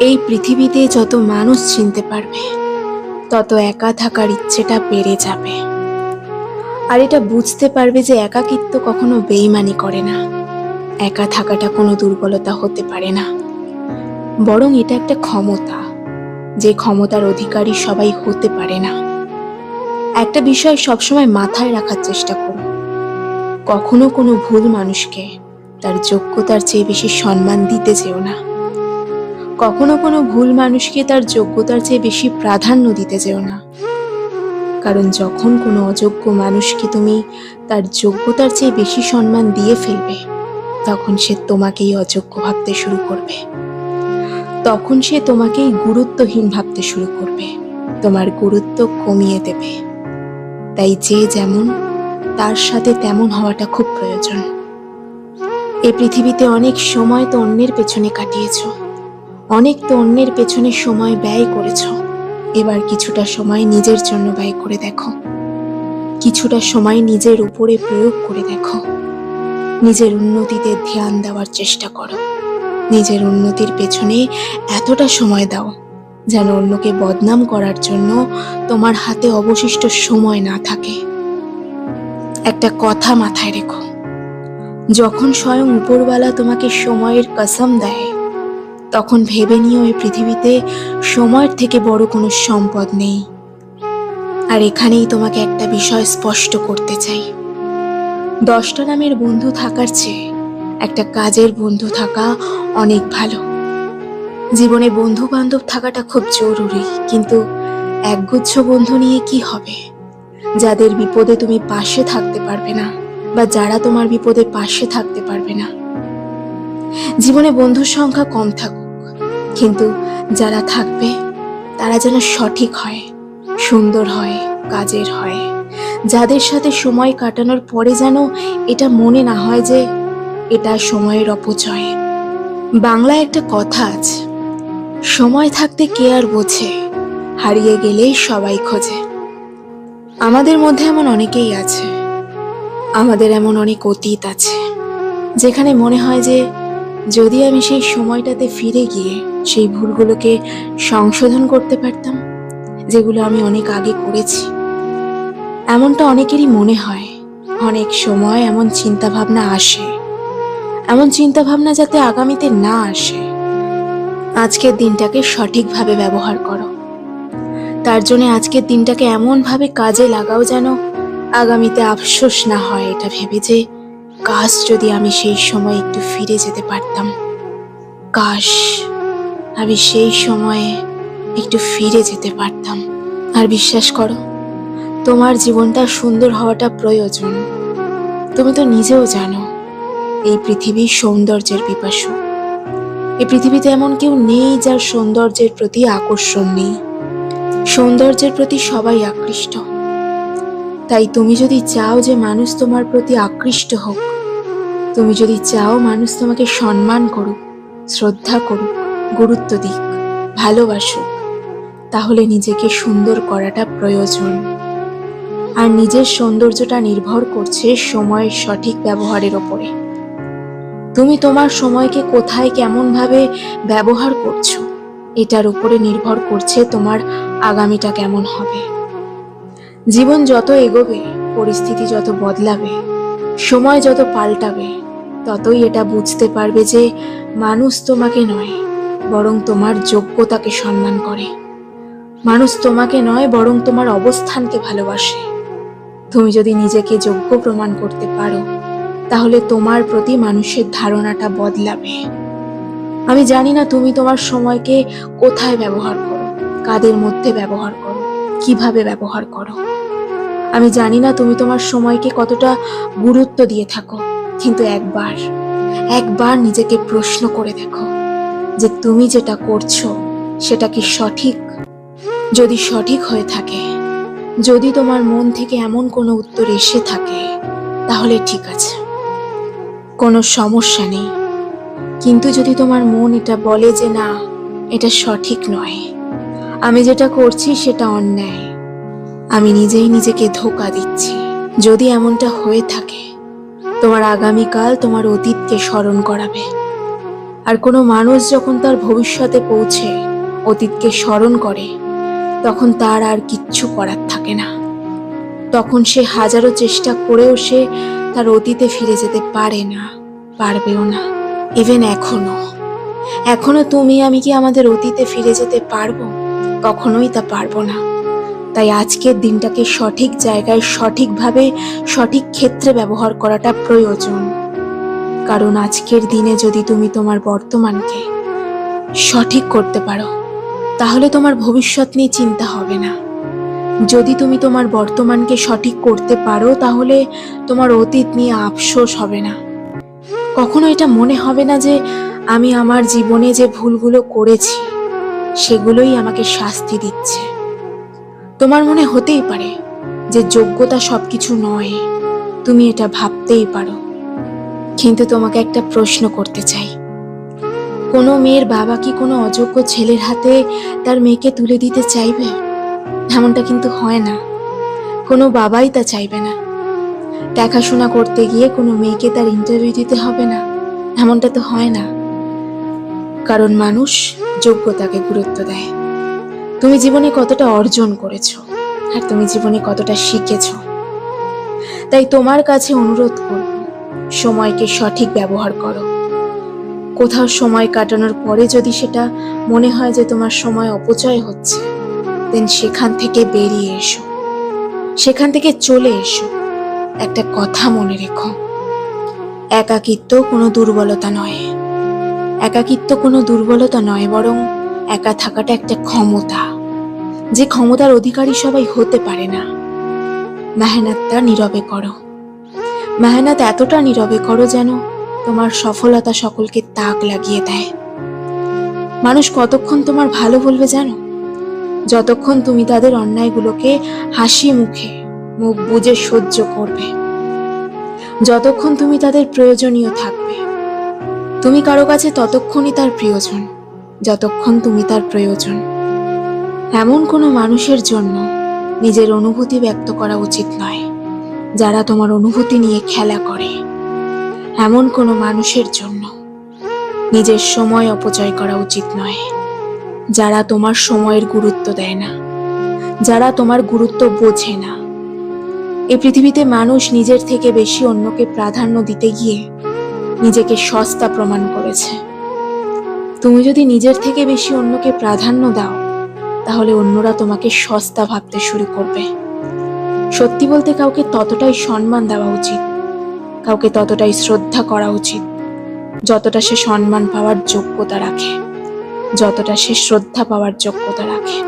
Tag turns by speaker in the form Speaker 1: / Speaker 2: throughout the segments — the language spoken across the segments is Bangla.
Speaker 1: এই পৃথিবীতে যত মানুষ চিনতে পারবে তত একা থাকার ইচ্ছেটা বেড়ে যাবে। আর এটা বুঝতে পারবে যে একাকিত্ব কখনো বেইমানি করে না, একা থাকাটা কোনো দুর্বলতা হতে পারে না, বরং এটা একটা ক্ষমতা, যে ক্ষমতার অধিকারী সবাই হতে পারে না। একটা বিষয় সবসময় মাথায় রাখার চেষ্টা করো, কখনো কোনো ভুল মানুষকে তার যোগ্যতার চেয়ে বেশি সম্মান দিতে যেও না। কখনো কোনো ভুল মানুষকে তার যোগ্যতার চেয়ে বেশি প্রাধান্য দিতে যেও না। কারণ যখন কোনো অযোগ্য মানুষকে তুমি তার যোগ্যতার চেয়ে বেশি সম্মান দিয়ে ফেলবে, তখন সে তোমাকেই অযোগ্য ভাবতে শুরু করবে, তখন সে তোমাকেই গুরুত্বহীন ভাবতে শুরু করবে, তোমার গুরুত্ব কমিয়ে দেবে। তাই যে যেমন তার সাথে তেমন হওয়াটা খুব প্রয়োজন। এই পৃথিবীতে অনেক সময় তো অন্যের পেছনে কাটিয়েছো, অনেক তো অন্যের পেছনে সময় ব্যয় করেছ। এবার কিছুটা সময় নিজের জন্য ব্যয় করে দেখো, কিছুটা সময় নিজের উপরে প্রয়োগ করে দেখো। নিজের উন্নতিতে ধ্যান দেওয়ার চেষ্টা করো, নিজের উন্নতির পেছনে এতটা সময় দাও যেন অন্যকে বদনাম করার জন্য তোমার হাতে অবশিষ্ট সময় না থাকে। একটা কথা মাথায় রেখো, যখন স্বয়ং উপরওয়ালা তোমাকে সময়ের কসম দেয়, তখন ভেবে নিও এই পৃথিবীতে সময়ের থেকে বড় কোনো সম্পদ নেই। আর এখানেই তোমাকে একটা বিষয় স্পষ্ট করতে চাই, 10টা নামের বন্ধু থাকার চেয়ে একটা কাজের বন্ধু থাকা অনেক ভালো। জীবনে বন্ধু বান্ধব থাকাটা খুব জরুরি, কিন্তু একগুচ্ছ বন্ধু নিয়ে কি হবে যাদের বিপদে তুমি পাশে থাকতে পারবে না, বা যারা তোমার বিপদে পাশে থাকতে পারবে না। জীবনে বন্ধুর সংখ্যা কম থাকুক, কিন্তু যারা থাকবে তারা যেন সঠিক হয়, সুন্দর হয়, কাজের হয়, যাদের সাথে সময় কাটানোর পরে যেন এটা মনে না হয় যে এটা সময়ের অপচয়। বাংলায় একটা কথা আছে, সময় থাকতে কে আর বোঝে, হারিয়ে গেলে সবাই খোঁজে। আমাদের মধ্যে এমন অনেকেই আছে, আমাদের এমন অনেক অতীত আছে, যেখানে মনে হয় যে যদি আমি সেই সময়টাতে ফিরে গিয়ে সেই ভুলগুলোকে সংশোধন করতে পারতাম, যেগুলো আমি অনেক আগে করেছি। এমনটা অনেকেরই মনে হয়। অনেক সময় এমন চিন্তা ভাবনা আসে, এমন চিন্তা ভাবনা যাতে আগামীতে না আসে। আজকের দিনটাকে সঠিকভাবে ব্যবহার করো, তার জন্য আজকের দিনটাকে এমন ভাবে কাজে লাগাও যেন আগামীতে আফসোস না হয় এটা ভেবে যে কাশ যদি আমি সেই সময় একটু ফিরে যেতে পারতাম, কাশ আমি সেই সময়ে একটু ফিরে যেতে পারতাম। আর বিশ্বাস করো, তোমার জীবনটা সুন্দর হওয়াটা প্রয়োজন। তুমি তো নিজেও জানো এই পৃথিবী সৌন্দর্যের পিপাসু। এই পৃথিবীতে এমন কেউ নেই যার সৌন্দর্যের প্রতি আকর্ষণ নেই। সৌন্দর্যের প্রতি সবাই আকৃষ্ট। তাই তুমি যদি চাও যে মানুষ তোমার প্রতি আকৃষ্ট হোক, তুমি যদি চাও মানুষ তোমাকে সম্মান করুক, শ্রদ্ধা করুক, গুরুত্ব দিক, ভালোবাসুক, তাহলে নিজেকে সুন্দর করাটা প্রয়োজন। আর নিজের সৌন্দর্যটা নির্ভর করছে সময়ের সঠিক ব্যবহারের ওপরে। তুমি তোমার সময়কে কোথায় কেমন ভাবে ব্যবহার করছো, এটার উপরে নির্ভর করছে তোমার আগামীটা কেমন হবে। জীবন যত এগোবে, পরিস্থিতি যত বদলাবে, সময় যত পাল্টাবে, ততই এটা বুঝতে পারবে যে মানুষ তোমাকে নয় বরং তোমার যোগ্যতাকে সম্মান করে। মানুষ তোমাকে নয় বরং তোমার অবস্থানকে ভালোবাসে। তুমি যদি নিজেকে যোগ্য প্রমাণ করতে পারো, তাহলে তোমার প্রতি মানুষের ধারণাটা বদলাবে। আমি জানি না তুমি তোমার সময়কে কোথায় ব্যবহার করো, কাদের মধ্যে ব্যবহার করো, কিভাবে ব্যবহার করো। আমি জানি না তুমি তোমার সময়কে কতটা গুরুত্ব দিয়ে থাকো, কিন্তু একবার নিজেকে প্রশ্ন করে দেখো যে তুমি যেটা করছো সেটা কি সঠিক। যদি সঠিক হয়ে থাকে, যদি তোমার মন থেকে এমন কোনো উত্তর এসে থাকে, তাহলে ঠিক আছে, কোনো সমস্যা নেই। কিন্তু যদি তোমার মন এটা বলে যে না, এটা সঠিক নয়, আমি যেটা করছি সেটা অন্যায়, আমি নিজেই নিজেকে ধোঁকা দিচ্ছি, যদি এমনটা হয়ে থাকে, তোমার আগামীকাল তোমার অতীতকে স্মরণ করাবে। আর কোনো মানুষ যখন তার ভবিষ্যতে পৌঁছে অতীতকে স্মরণ করে, তখন তার আর কিচ্ছু করার থাকে না। তখন সে হাজারো চেষ্টা করেও সে তার অতীতে ফিরে যেতে পারে না, পারবেও না। ইভেন এখনো তুমি আমি কি আমাদের অতীতে ফিরে যেতে পারবো? কখনোই তা পারবো না। তাই আজকের দিনটাকে সঠিক জায়গায়, সঠিকভাবে, সঠিক ক্ষেত্রে ব্যবহার করাটা প্রয়োজন। কারণ আজকের দিনে যদি তুমি তোমার বর্তমানকে সঠিক করতে পারো, তাহলে তোমার ভবিষ্যৎ নিয়ে চিন্তা হবে না। যদি তুমি তোমার বর্তমানকে সঠিক করতে পারো, তাহলে তোমার অতীত নিয়ে আফসোস হবে না। কখনো এটা মনে হবে না যে আমি আমার জীবনে যে ভুলগুলো করেছি সেগুলোই আমাকে শাস্তি দিচ্ছে। তোমার মনে হতেই পারে যে যোগ্যতা সবকিছু নয়, তুমি এটা ভাবতেই পারো। কিন্তু তোমাকে একটা প্রশ্ন করতে চাই, কোনো মেয়ের বাবা কি কোনো অযোগ্য ছেলের হাতে তার মেয়েকে তুলে দিতে চাইবে? এমনটা কিন্তু হয় না। কোনো বাবাই তা চাইবে না। দেখাশোনা করতে গিয়ে কোনো মেয়েকে তার ইন্টারভিউ দিতে হবে না, এমনটা তো হয় না। কারণ মানুষ যোগ্যতাকে গুরুত্ব দেয়। তুমি জীবনে কতটা অর্জন করেছো আর তুমি জীবনে কতটা শিখেছো। তাই তোমার কাছে অনুরোধ করব, সময়কে সঠিক ব্যবহার করো। কোথাও সময় কাটানোর পরে যদি সেটা মনে হয় যে তোমার সময় অপচয় হচ্ছে, দেন সেখান থেকে বেরিয়ে এসো, সেখান থেকে চলে এসো। একটা কথা মনে রেখো, একাকিত্ব কোনো দুর্বলতা নয়। একাকিত্ব কোনো দুর্বলতা নয়, বরং একা থাকাটা একটা ক্ষমতা, যে ক্ষমতার অধিকারী সবাই হতে পারে না। মেহনতটা নীরবে করো। মেহনত এতটা নীরবে করো যেন তোমার সফলতা সকলকে তাক লাগিয়ে দেয়। মানুষ কতক্ষণ তোমার ভালো বলবে জানো? যতক্ষণ তুমি তাদের অন্যায়গুলোকে হাসি মুখে, মুখ বুজে সহ্য করবে। যতক্ষণ তুমি তাদের প্রয়োজনীয় থাকবে। তুমি কারো কাছে ততক্ষণই তার প্রিয়জন যতক্ষণ তুমি তার প্রয়োজন। এমন কোনো মানুষের জন্য নিজের অনুভূতি ব্যক্ত করা উচিত নয় যারা তোমার অনুভূতি নিয়ে খেলা করে। এমন কোনো মানুষের জন্য নিজের সময় অপচয় করা উচিত নয় যারা তোমার সময়ের গুরুত্ব দেয় না, যারা তোমার গুরুত্ব বোঝে না। এই পৃথিবীতে মানুষ নিজের থেকে বেশি অন্যকে প্রাধান্য দিতে গিয়ে নিজেকে সস্তা প্রমাণ করেছে। তুমি যদি নিজের থেকে বেশি অন্যকে প্রাধান্য দাও, তাহলে অন্যরা তোমাকে সস্তা ভাবতে শুরু করবে। সত্যি বলতে কাউকে ততটাই সম্মান দেওয়া উচিত, কাউকে ততটাই শ্রদ্ধা করা উচিত যতটা সে সম্মান পাওয়ার যোগ্যতা রাখে, যতটা সে শ্রদ্ধা পাওয়ার যোগ্যতা রাখে।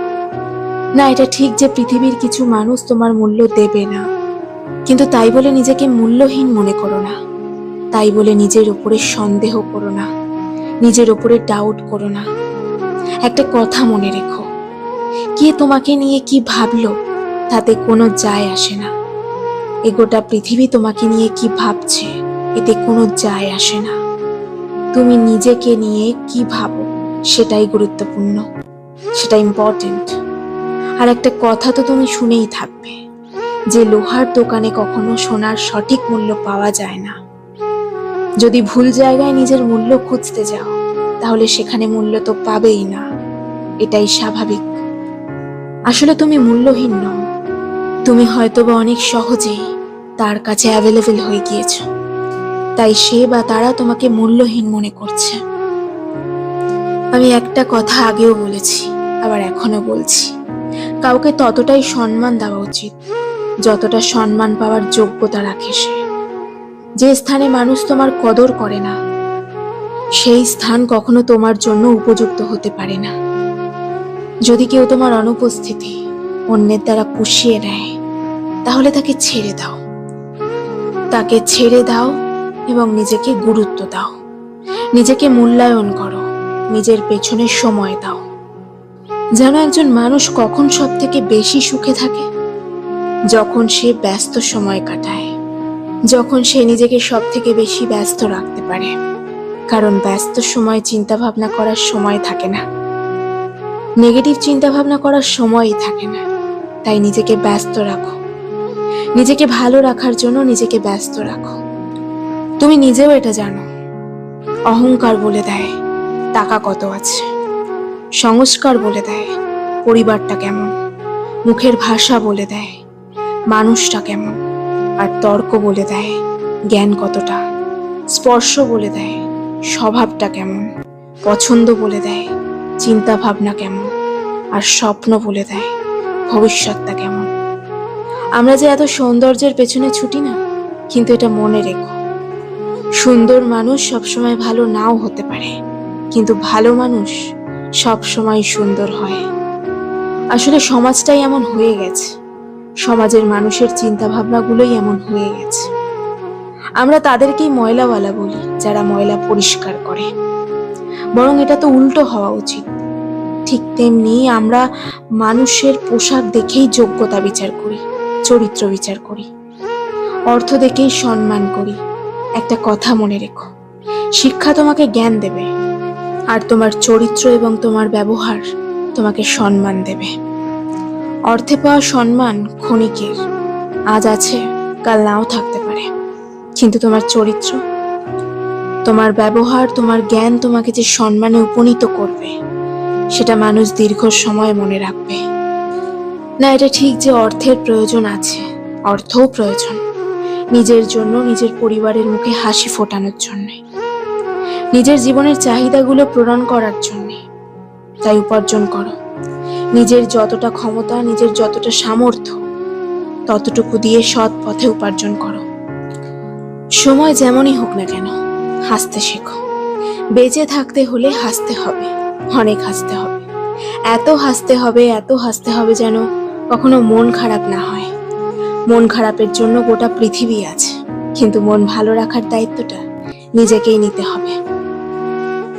Speaker 1: না, এটা ঠিক যে পৃথিবীর কিছু মানুষ তোমার মূল্য দেবে না, কিন্তু তাই বলে নিজেকে মূল্যহীন মনে করো না। তাই বলে নিজের উপরে সন্দেহ করো না, নিজের উপরে ডাউট করো না। একটা কথা মনে রেখো, কে তোমাকে নিয়ে কি ভাবলো তাতে কোনো যায় আসে না। এ গোটা পৃথিবী তোমাকে নিয়ে কি ভাবছে এতে কোনো যায় আসে না। তুমি নিজেকে নিয়ে কি ভাবো সেটাই গুরুত্বপূর্ণ, সেটা ইম্পর্টেন্ট। আর একটা কথা তো তুমি শুনেই থাকবে যে লোহার দোকানে কখনো সোনার সঠিক মূল্য পাওয়া যায় না। যদি ভুল জায়গায় নিজের মূল্য খুঁজতে যাও, তাহলে সেখানে মূল্য তো পাবেই না, এটাই স্বাভাবিক। আসলে তুমি মূল্যহীন নও, তুমি হয়তোবা অনেক সহজেই তার কাছে অ্যাভেলেবেল হয়ে গিয়েছ, তাই সে বা তারা তোমাকে মূল্যহীন মনে করছে। আমি একটা কথা আগেও বলেছি, আবার এখনো বলছি, কাউকে ততটাই সম্মান দেওয়া উচিত যতটা সম্মান পাওয়ার যোগ্যতা রাখে সে। যে স্থানে মানুষ তোমার কদর করে না, সেই স্থান কখনো তোমার জন্য উপযুক্ত হতে পারে না। যদি কেউ তোমার অনুপস্থিতি অন্যের দ্বারা পুষিয়ে নেয়, তাহলে তাকে ছেড়ে দাও। তাকে ছেড়ে দাও এবং নিজেকে গুরুত্ব দাও, নিজেকে মূল্যায়ন করো, নিজের পেছনে সময় দাও। যেন একজন মানুষ কখন সব থেকে বেশি সুখে থাকে? যখন সে ব্যস্ত সময় কাটায়, যখন সে নিজেকে সব থেকে বেশি ব্যস্ত রাখতে পারে। কারণ ব্যস্ত সময় চিন্তা ভাবনা করার সময় থাকে না, নেগেটিভ চিন্তা ভাবনা করার সময়ই থাকে না। তাই নিজেকে ব্যস্ত রাখো, নিজেকে ভালো রাখার জন্য নিজেকে ব্যস্ত রাখো। তুমি নিজেও এটা জানো, অহংকার বলে দেয় টাকা কত আছে, সংস্কার বলে দেয় পরিবারটা কেমন, মুখের ভাষা বলে দেয় মানুষটা কেমন, আর তর্ক বলে দেয় জ্ঞান কতটা, স্পর্শ বলে দেয় স্বভাবটা কেমন, পছন্দ বলে দেয় চিন্তা ভাবনা কেমন, আর স্বপ্ন বলে দেয় ভবিষ্যৎটা কেমন। আমরা যে এত সৌন্দর্যের পেছনে ছুটি না, কিন্তু এটা মনে রেখো, সুন্দর মানুষ সবসময় ভালো নাও হতে পারে, কিন্তু ভালো মানুষ সবসময় সুন্দর হয়। আসলে সমাজটাই এমন হয়ে গেছে, সমাজের মানুষের চিন্তা ভাবনাগুলোই এমন হয়ে গেছে। আমরা তাদেরকেই ময়লাওয়ালা বলি যারা ময়লা পরিষ্কার করে, বরং এটা তো উল্টো হওয়া উচিত। ঠিক তেমনি আমরা মানুষের পোশাক দেখেই যোগ্যতা বিচার করি, চরিত্র বিচার করি, অর্থ দেখেই সম্মান করি। একটা কথা মনে রেখো, শিক্ষা তোমাকে জ্ঞান দেবে, আর তোমার চরিত্র এবং তোমার ব্যবহার তোমাকে সম্মান দেবে। অর্থে পাওয়া সম্মান ক্ষণিকের, আজ আছে কাল নাও থাকতে পারে, কিন্তু তোমার চরিত্র, তোমার ব্যবহার, তোমার জ্ঞান তোমাকে যে সম্মানে উপনীত করবে, সেটা মানুষ দীর্ঘ সময় মনে রাখবে। না, এটা ঠিক যে অর্থের প্রয়োজন আছে, অর্থও প্রয়োজন নিজের জন্য, নিজের পরিবারের মুখে হাসি ফোটানোর জন্য, নিজের জীবনের চাহিদাগুলো পূরণ করার জন্য। তাই উপার্জন করো, নিজের যতটা ক্ষমতা, নিজের যতটা সামর্থ্য, ততটুকু দিয়ে সৎ পথে উপার্জন করো। সময় যেমনই হোক না কেন, হাসতে শেখো। বেঁচে থাকতে হলে হাসতে হবে, অনেক হাসতে হবে, এত হাসতে হবে, এত হাসতে হবে যেন কখনো মন খারাপ না হয়। মন খারাপের জন্য গোটা পৃথিবী আছে, কিন্তু মন ভালো রাখার দায়িত্বটা নিজেকেই নিতে হবে।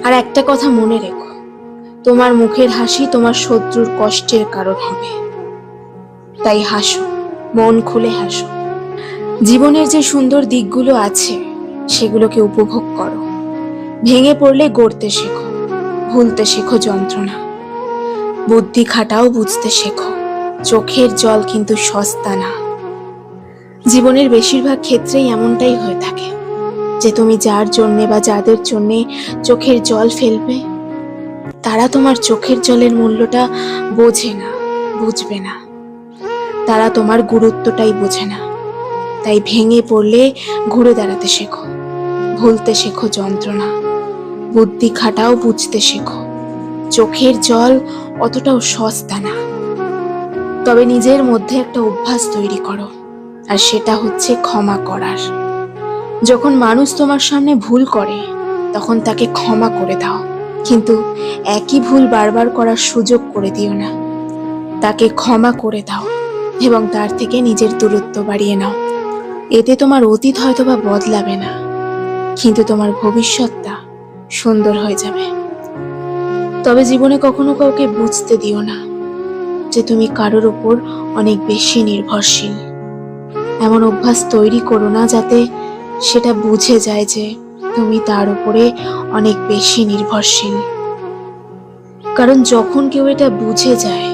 Speaker 1: আর একটা কথা মনে রেখো, তোমার মুখের হাসি তোমার শত্রুর কষ্টের কারণ হবে। তাই হাসো, মন খুলে হাসো। জীবনের যে সুন্দর দিকগুলো আছে সেগুলোকে উপভোগ করো। ভেঙে পড়লে গড়তে শেখো, ভুলতে শেখো যন্ত্রণা। বুদ্ধি খাটাও, বুঝতে শেখো, চোখের জল কিন্তু সস্তা না। জীবনের বেশিরভাগ ক্ষেত্রেই এমনটাই হয়ে থাকে যে তুমি যার জন্যে বা যাদের জন্যে চোখের জল ফেলবে, তারা তোমার চোখের জলের মূল্যটা বোঝে না, বুঝবে না। তারা তোমার গুরুত্বটাই বোঝে না। তাই ভেঙে পড়লে ঘুরে দাঁড়াতে শেখো, ভুলতে শেখো যন্ত্রণা। বুদ্ধি খাটাও, বুঝতে শেখো, চোখের জল অতটাও সস্তা না। তবে নিজের মধ্যে একটা অভ্যাস তৈরি করো, আর সেটা হচ্ছে ক্ষমা করার। যখন মানুষ তোমার সামনে ভুল করে, তখন তাকে ক্ষমা করে দাও, কিন্তু একই ভুল বারবার করার সুযোগ করে দিও না। তাকে ক্ষমা করে দাও এবং তার থেকে নিজের দূরত্ব বাড়িয়ে নাও। এতে তোমার অতীত হয়তোবা বদলাবে না, কিন্তু তোমার ভবিষ্যৎটা সুন্দর হয়ে যাবে। তবে জীবনে কখনো কাউকে বুঝতে দিও না যে তুমি কারোর উপর অনেক বেশি নির্ভরশীল। এমন অভ্যাস তৈরি করো না যাতে সেটা বুঝে যায় যে তুমি তার উপরে অনেক বেশি নির্ভরশীল। কারণ যখন কেউ এটা বুঝে যায়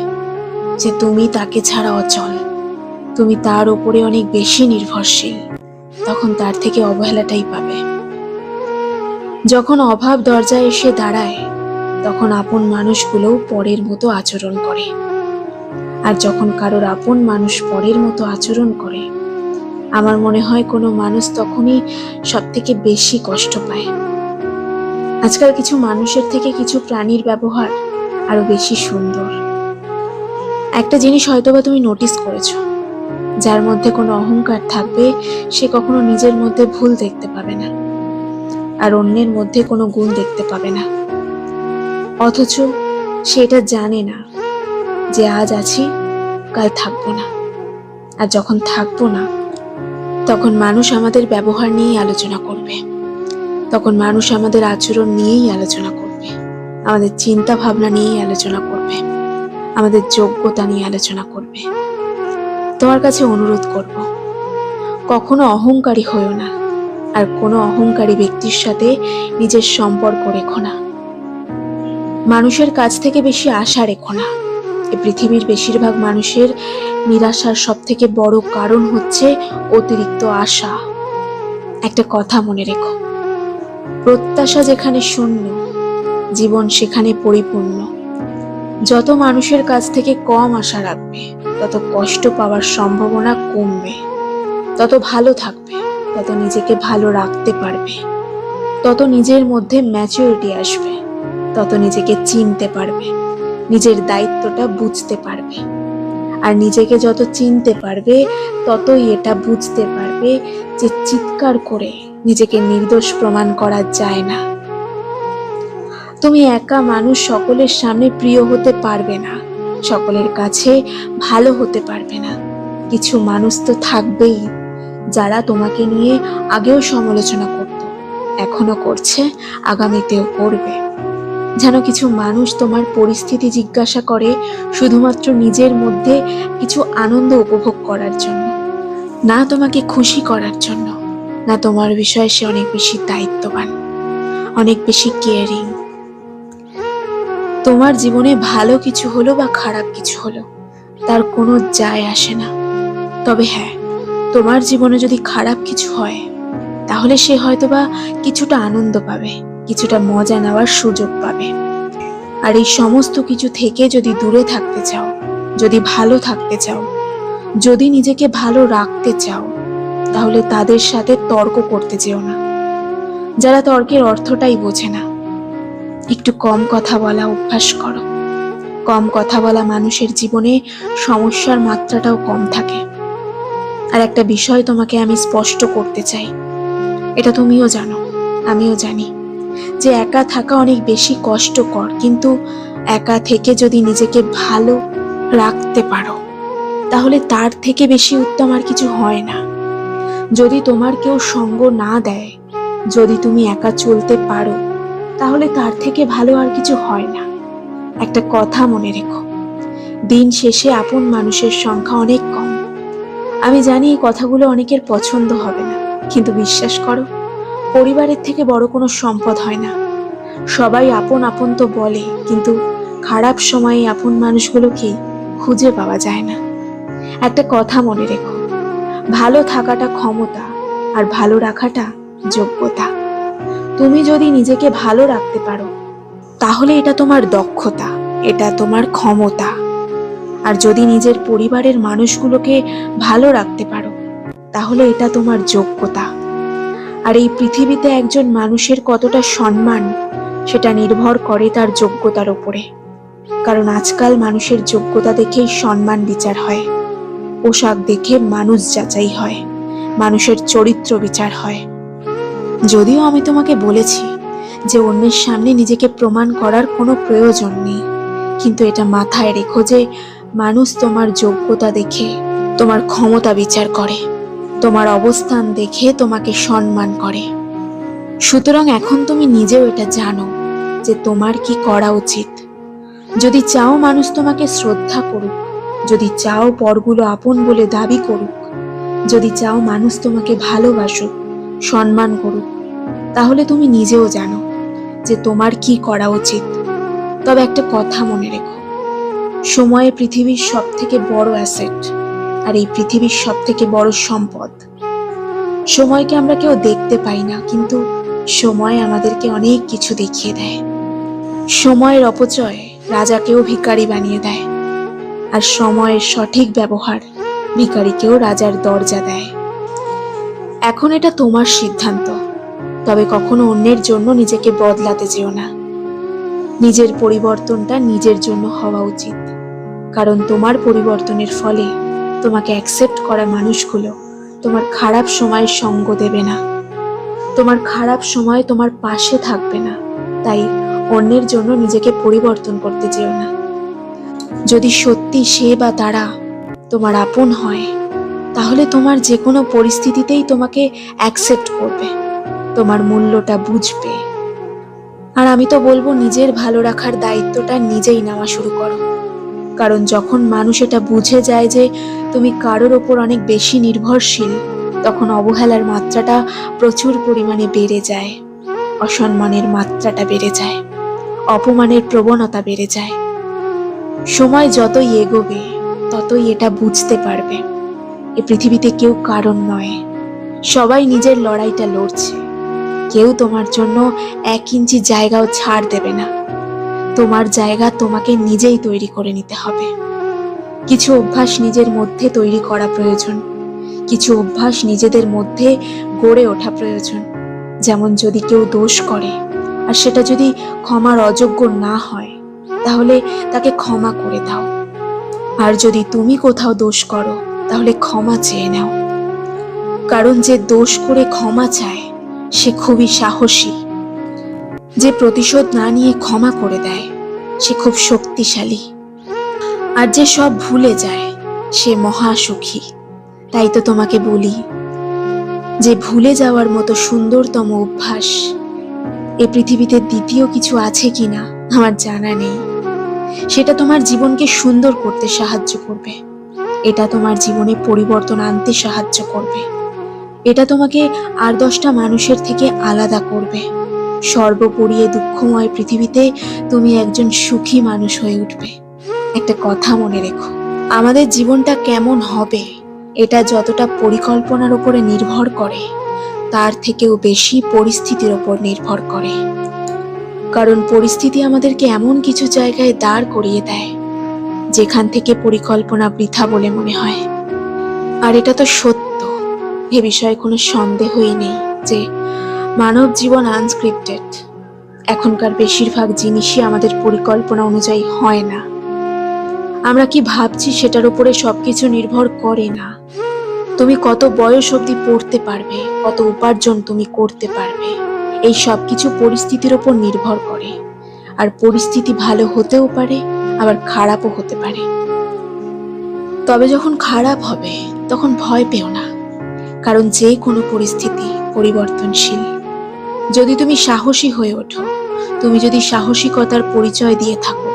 Speaker 1: যে তুমি তাকে ছাড়া অচল, তুমি তার উপরে অনেক বেশি নির্ভরশীল, তখন তার থেকে অবহেলাটাই পাবে। যখন অভাব দরজায় এসে দাঁড়ায়, তখন আপন মানুষগুলোও পরের মতো আচরণ করে। আর যখন কারোর আপন মানুষ পরের মতো আচরণ করে, আমার মনে হয় কোনো মানুষ তখনই সব থেকে বেশি কষ্ট পায়। আজকাল কিছু মানুষের থেকে কিছু প্রাণীর ব্যবহার আরো বেশি সুন্দর। একটা জিনিস হয়তোবা তুমি নোটিস করেছো, যার মধ্যে কোনো অহংকার থাকবে সে কখনো নিজের মধ্যে ভুল দেখতে পাবে না, আর অন্যের মধ্যে কোনো গুণ দেখতে পাবে না। অথচ সেটা জানে না যে আজ আছি, কাল থাকবো না। আর যখন থাকবো না, তখন মানুষ আমাদের ব্যবহার নিয়েই আলোচনা করবে, তখন মানুষ আমাদের আচরণ নিয়েই আলোচনা করবে, আমাদের চিন্তা ভাবনা নিয়েই আলোচনা করবে, আমাদের যোগ্যতা নিয়ে আলোচনা করবে। তোমার কাছে অনুরোধ করব, কখনো অহংকারী হইও না, আর কোনো অহংকারী ব্যক্তির সাথে নিজের সম্পর্ক রেখো না। মানুষের কাছ থেকে বেশি আশা রেখো না। এই পৃথিবীর বেশিরভাগ মানুষের নিরাশার সব থেকে বড় কারণ হচ্ছে অতিরিক্ত আশা। একটা কথা মনে রেখো, প্রত্যাশা যেখানে শূন্য, জীবন সেখানে পরিপূর্ণ। যত মানুষের কাছ থেকে কম আশা রাখবে, তত কষ্ট পাওয়ার সম্ভাবনা কমবে। তত ভালো থাকবে, তত নিজেকে ভালো রাখতে পারবে, তত নিজের মধ্যে ম্যাচুরিটি আসবে, তত নিজেকে চিনতে পারবে, নিজের দায়িত্বটা বুঝতে পারবে। আর নিজেকে যত চিনতে পারবে, ততই এটা বুঝতে পারবে যে চিৎকার করে নিজেকে নির্দোষ প্রমাণ করা যায় না। তুমি একা মানুষ সকলের সামনে প্রিয় হতে পারবে না, সকলের কাছে ভালো হতে পারবে না। কিছু মানুষ তো থাকবেই যারা তোমাকে নিয়ে আগেও সমালোচনা করত, এখনো করছে, আগামীতেও করবে। যেন কিছু মানুষ তোমার পরিস্থিতি জিজ্ঞাসা করে শুধুমাত্র নিজের মধ্যে কিছু আনন্দ উপভোগ করার জন্য, না তোমাকে খুশি করার জন্য। না তোমার বিষয়ে সে অনেক বেশি দায়িত্ববান, অনেক বেশি কেয়ারিং। তোমার জীবনে ভালো কিছু হলো বা খারাপ কিছু হলো, তার কোনো যায় আসে না। তবে হ্যাঁ, তোমার জীবনে যদি খারাপ কিছু হয়, তাহলে সে হয়তোবা কিছুটা আনন্দ পাবে, কিছুটা মজা নেওয়ার সুযোগ পাবে। আর এই সমস্ত কিছু থেকে যদি দূরে থাকতে চাও, যদি ভালো থাকতে চাও, যদি নিজেকে ভালো রাখতে চাও, তাহলে তাদের সাথে তর্ক করতে যেও না, যারা তর্কের অর্থটাই বোঝে না। একটু কম কথা বলা অভ্যাস করো। কম কথা বলা মানুষের জীবনে সমস্যার মাত্রাটাও কম থাকে। আর একটা বিষয় তোমাকে আমি স্পষ্ট করতে চাই, এটা তুমিও জানো, আমিও জানি, যে একা থাকা অনেক বেশি কষ্টকর, কিন্তু একা থেকে যদি নিজেকে ভালো রাখতে পারো, তাহলে তার থেকে বেশি উত্তম আর কিছু হয় না। যদি তোমার কেউ সঙ্গ না দেয়, যদি তুমি একা চলতে পারো, তাহলে তার থেকে ভালো আর কিছু হয় না। একটা কথা মনে রেখো, দিন শেষে আপন মানুষের সংখ্যা অনেক কম। আমি জানি এই কথাগুলো অনেকের পছন্দ হবে না, কিন্তু বিশ্বাস করো, পরিবারের থেকে বড় কোনো সম্পদ হয় না। সবাই আপন আপন তো বলে, কিন্তু খারাপ সময়ে আপন মানুষগুলোকেই খুঁজে পাওয়া যায় না। একটা কথা মনে রেখো, ভালো থাকাটা ক্ষমতা, আর ভালো রাখাটা যোগ্যতা। তুমি যদি নিজেকে ভালো রাখতে পারো, তাহলে এটা তোমার দক্ষতা, এটা তোমার ক্ষমতা। আর যদি নিজের পরিবারের মানুষগুলোকে ভালো রাখতে পারো, তাহলে এটা তোমার যোগ্যতা। আর এই পৃথিবীতে একজন মানুষের কতটা সম্মান, সেটা নির্ভর করে তার যোগ্যতার উপরে। কারণ আজকাল মানুষের যোগ্যতা দেখেই সম্মান বিচার হয়, পোশাক দেখে মানুষ যাচাই হয়, মানুষের চরিত্র বিচার হয়। যদিও আমি তোমাকে বলেছি যে অন্যের সামনে নিজেকে প্রমাণ করার কোনো প্রয়োজন নেই, কিন্তু এটা মাথায় রেখো যে মানুষ তোমার যোগ্যতা দেখে তোমার ক্ষমতা বিচার করে, তোমার অবস্থান দেখে তোমাকে সম্মান করে। সুতরাং এখন তুমি নিজেও এটা জানো যে তোমার কি করা উচিত। যদি চাও মানুষ তোমাকে শ্রদ্ধা করুক, যদি চাও পরগুলো আপন বলে দাবি করুক, যদি চাও মানুষ তোমাকে ভালোবাসুক, সম্মান করুক, তাহলে তুমি নিজেও জানো যে তোমার কি করা উচিত। তবে একটা কথা মনে রেখো, সময় পৃথিবীর সব থেকে বড় অ্যাসেট, আর এই পৃথিবীর সব থেকে বড় সম্পদ। সময়কে আমরা কেউ দেখতে পাই না, কিন্তু সময় আমাদেরকে অনেক কিছু দেখিয়ে দেয়। সময়ের অপচয় রাজাকেও ভিখারি বানিয়ে দেয়, আর সময়ের সঠিক ব্যবহার ভিখারিকেও রাজার দরজা দেয়। এখন এটা তোমার সিদ্ধান্ত, তবে কখনো অন্যের জন্য নিজেকে বদলাতে যেও না। নিজের পরিবর্তনটা নিজের জন্য হওয়া উচিত, কারণ তোমার পরিবর্তনের ফলে তোমাকে অ্যাকসেপ্ট করা মানুষগুলো তোমার খারাপ সময়ের সঙ্গ দেবে না, তোমার খারাপ সময় তোমার পাশে থাকবে না। তাই অন্যের জন্য নিজেকে পরিবর্তন করতে যেও না। যদি সত্যি সে বা তারা তোমার আপন হয়, তাহলে তোমার যে কোনো পরিস্থিতিতেই তোমাকে অ্যাকসেপ্ট করবে, তোমার মূল্যটা বুঝবে। আর আমি তো বলবো, নিজের ভালো রাখার দায়িত্বটা নিজেই নেওয়া শুরু করো। কারণ যখন মানুষ এটা বুঝে যায় যে তুমি কারোর ওপর অনেক বেশি নির্ভরশীল, তখন অবহেলার মাত্রাটা প্রচুর পরিমাণে বেড়ে যায়, অসম্মানের মাত্রাটা বেড়ে যায়, অপমানের প্রবণতা বেড়ে যায়। সময় যতই এগোবে, ততই এটা বুঝতে পারবে এ পৃথিবীতে কেউ কারণ নয়, সবাই নিজের লড়াইটা লড়ছে। কেউ তোমার জন্য 1 ইঞ্চি জায়গাও ছাড় দেবে না। তোমার জায়গা তোমাকে নিজেই তৈরি করে নিতে হবে। কিছু অভ্যাস নিজের মধ্যে তৈরি করা প্রয়োজন, কিছু অভ্যাস নিজেদের মধ্যে গড়ে ওঠা প্রয়োজন। যেমন যদি কেউ দোষ করে আর সেটা যদি ক্ষমার অযোগ্য না হয়, তাহলে তাকে ক্ষমা করে দাও। আর যদি তুমি কোথাও দোষ করো, তাহলে ক্ষমা চেয়ে নাও। কারণ যে দোষ করে ক্ষমা চায় সে খুবই সাহসী। যে প্রতিশোধ না নিয়ে ক্ষমা করে দেয় সে খুব শক্তিশালী। আর যে সব ভুলে যায় সে মহাসুখী। তাই তো তোমাকে বলি যে ভুলে যাওয়ার মতো সুন্দরতম অভ্যাস এ পৃথিবীতে দ্বিতীয় কিছু আছে কিনা আমার জানা নেই। সেটা তোমার জীবনকে সুন্দর করতে সাহায্য করবে, এটা তোমার জীবনে পরিবর্তন আনতে সাহায্য করবে, এটা তোমাকে আর 10টা মানুষের থেকে আলাদা করবে। সর্বোপরি এই দুঃখময় পৃথিবীতে তুমি একজন সুখী মানুষ হয়ে উঠবে। একটা কথা মনে রেখো, আমাদের জীবনটা কেমন হবে এটা যতটা পরিকল্পনার উপরে নির্ভর করে, তার থেকেও বেশি পরিস্থিতির উপর নির্ভর করে। কারণ পরিস্থিতি আমাদেরকে এমন কিছু জায়গায় দাঁড় করিয়ে দেয় যেখান থেকে পরিকল্পনা বৃথা বলে মনে হয়। আর এটা তো সত্য, এ বিষয়ে কোনো সন্দেহই নেই যে মানব জীবন আনস্ক্রিপ্টেড। এখনকার বেশিরভাগ জিনিসই আমাদের পরিকল্পনা অনুযায়ী হয় না। আমরা কি ভাবছি সেটার উপরে সবকিছু নির্ভর করে না। তুমি কত বয়স অবধি পড়তে পারবে, কত উপার্জন তুমি করতে পারবে, এই সবকিছু পরিস্থিতির উপর নির্ভর করে। আর পরিস্থিতি ভালো হতেও পারে, আবার খারাপও হতে পারে। তবে যখন খারাপ হবে তখন ভয় পেও না, কারণ যে কোনো পরিস্থিতি পরিবর্তনশীল। যদি তুমি সাহসী হয়ে ওঠো, তুমি যদি সাহসিকতার পরিচয় দিয়ে থাকো,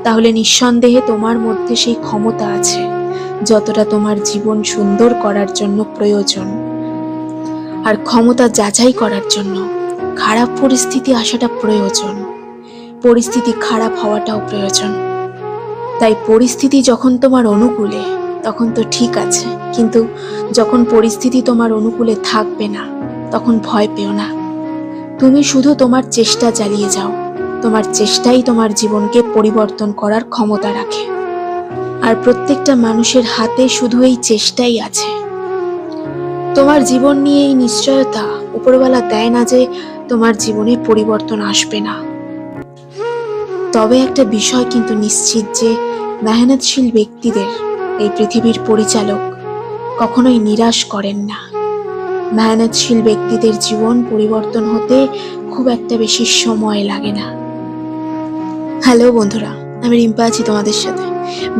Speaker 1: তাহলে নিঃসন্দেহে তোমার মধ্যে সেই ক্ষমতা আছে যতটা তোমার জীবন সুন্দর করার জন্য প্রয়োজন। আর ক্ষমতা যাচাই করার জন্য খারাপ পরিস্থিতি আসাটা প্রয়োজন, পরিস্থিতি খারাপ হওয়াটাও প্রয়োজন। তাই পরিস্থিতি যখন তোমার অনুকূলে তখন তো ঠিক আছে, কিন্তু যখন পরিস্থিতি তোমার অনুকূলে থাকবে না তখন ভয় পেও না। তুমি শুধু তোমার চেষ্টা চালিয়ে যাও, তোমার চেষ্টাই তোমার জীবনকে পরিবর্তন করার ক্ষমতা রাখে। আর প্রত্যেকটা মানুষের হাতে শুধু এই চেষ্টাই আছে। তোমার জীবন নিয়ে এই নিশ্চয়তা উপরওয়ালা দেয় না যে তোমার জীবনে পরিবর্তন আসবে না। তবে একটা বিষয় কিন্তু নিশ্চিত যে মেহনতশীল ব্যক্তিদের এই পৃথিবীর পরিচালক কখনোই নিরাশ করেন না। মেহনতশীল ব্যক্তিদের জীবন পরিবর্তন হতে খুব একটা বেশি সময় লাগে না। হ্যালো বন্ধুরা, আমি রিম্পা আছি তোমাদের সাথে।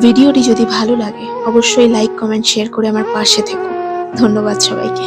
Speaker 1: ভিডিওটি যদি ভালো লাগে অবশ্যই লাইক, কমেন্ট, শেয়ার করে আমার পাশে থেকো। ধন্যবাদ সবাইকে।